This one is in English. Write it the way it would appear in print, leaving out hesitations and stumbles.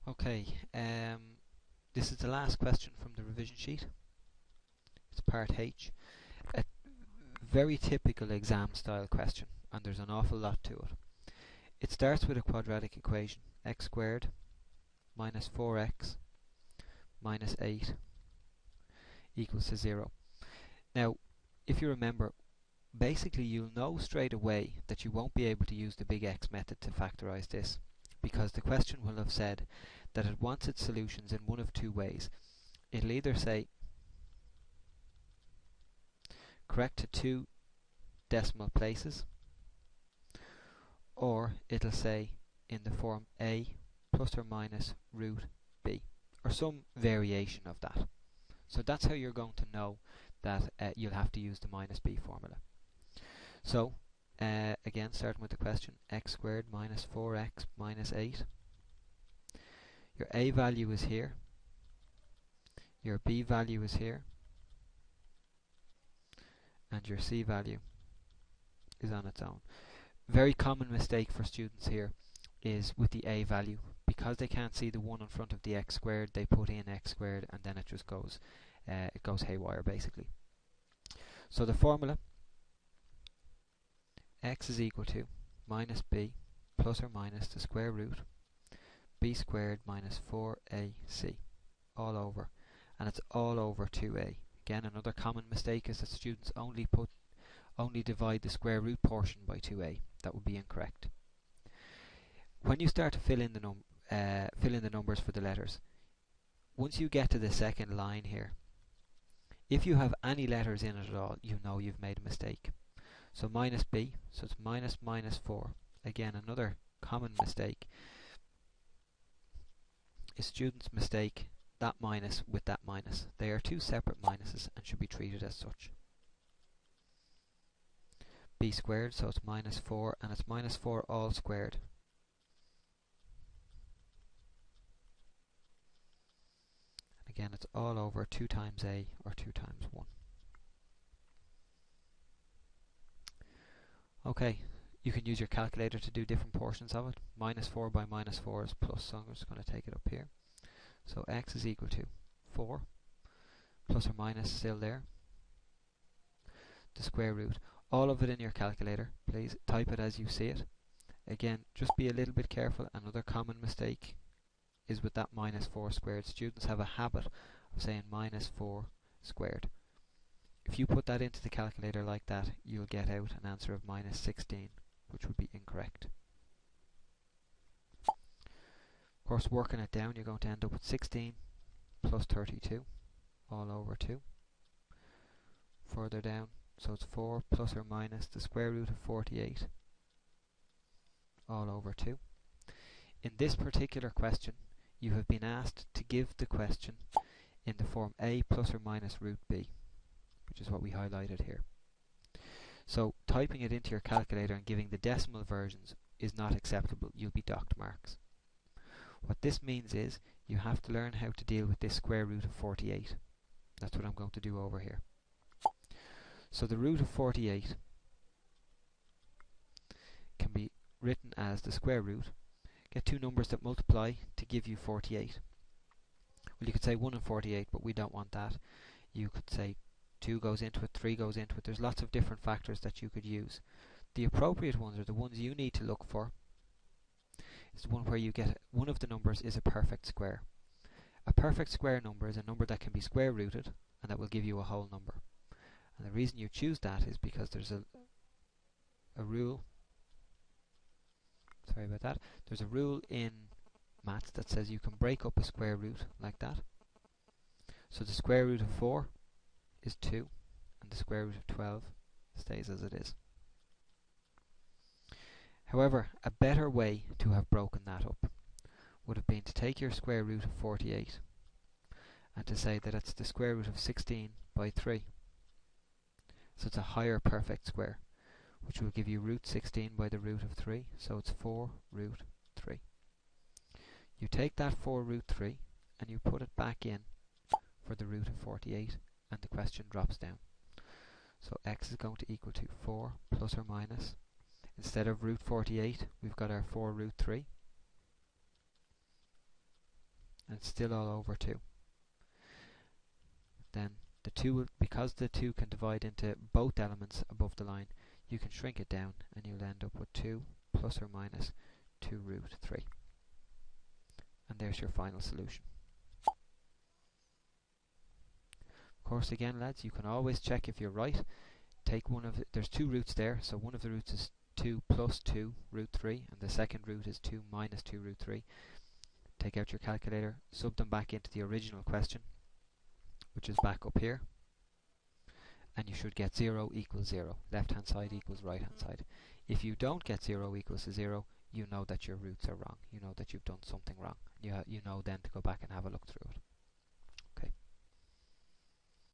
Okay, this is the last question from the revision sheet. It's part H. A very typical exam style question, and there's an awful lot to it. It starts with a quadratic equation, x squared minus 4x minus 8 equals to 0. Now, if you remember, basically you'll know straight away that you won't be able to use the big X method to factorise this, because the question will have said that it wants its solutions in one of two ways. It'll either say correct to 2 decimal places, or it'll say in the form a plus or minus root b, or some variation of that. So that's how you're going to know that you'll have to use the minus b formula. So again, starting with the question, x squared minus 4x minus 8. Your a value is here, your b value is here, and your c value is on its own. Very common mistake for students here is with the a value. Because they can't see the 1 in front of the x squared, they put in x squared and then it just goes haywire basically. So the formula, x is equal to minus b plus or minus the square root b squared minus 4ac all over, and it's all over 2a. Again, another common mistake is that students only divide the square root portion by 2a. That would be incorrect. When you start to fill in the numbers for the letters, once you get to the second line here, if you have any letters in it at all, you know you've made a mistake. So minus b, so it's minus minus 4. Again, another common mistake is students mistake that minus with that minus. They are two separate minuses and should be treated as such. B squared, so it's minus 4, and it's minus 4 all squared. And again, it's all over 2 times a, or 2 times 1. Okay, you can use your calculator to do different portions of it. Minus 4 by minus 4 is plus, so I'm just going to take it up here. So x is equal to 4, plus or minus still there, the square root. All of it in your calculator, please. Type it as you see it. Again, just be a little bit careful. Another common mistake is with that minus 4 squared. Students have a habit of saying minus 4 squared. If you put that into the calculator like that, you'll get out an answer of minus 16, which would be incorrect. Of course, working it down, you're going to end up with 16 plus 32 all over 2. Further down, so it's 4 plus or minus the square root of 48 all over 2. In this particular question, you have been asked to give the question in the form a plus or minus root b, which is what we highlighted here. So typing it into your calculator and giving the decimal versions is not acceptable. You'll be docked marks. What this means is you have to learn how to deal with this square root of 48. That's what I'm going to do over here. So the root of 48 can be written as the square root. Get two numbers that multiply to give you 48. Well, you could say 1 and 48, but we don't want that. You could say 2 goes into it, 3 goes into it. There's lots of different factors that you could use. The appropriate ones, or the ones you need to look for, is the one where you get one of the numbers is a perfect square. A perfect square number is a number that can be square rooted, and that will give you a whole number. And the reason you choose that is because there's a rule. Sorry about that. There's a rule in maths that says you can break up a square root like that. So the square root of 4 is 2, and the square root of 12 stays as it is. However, a better way to have broken that up would have been to take your square root of 48 and to say that it's the square root of 16 by 3. So it's a higher perfect square, which will give you root 16 by the root of 3, so it's 4 root 3. You take that 4 root 3 and you put it back in for the root of 48, and the question drops down. So x is going to equal to 4 plus or minus, instead of root 48, we've got our 4 root 3. and it's still all over 2. Then the 2 will, because the 2 can divide into both elements above the line, you can shrink it down and you'll end up with 2 plus or minus 2 root 3. And there's your final solution. Of course, again lads, you can always check if you're right. Take one of there's 2 roots there, so one of the roots is 2 plus 2 root 3 and the second root is 2 minus 2 root 3. Take out your calculator, sub them back into the original question, which is back up here, and you should get 0 equals 0. Left hand side equals right hand side. If you don't get 0 equals to 0, you know that your roots are wrong. You know that you've done something wrong. You know then to go back and have a look through it.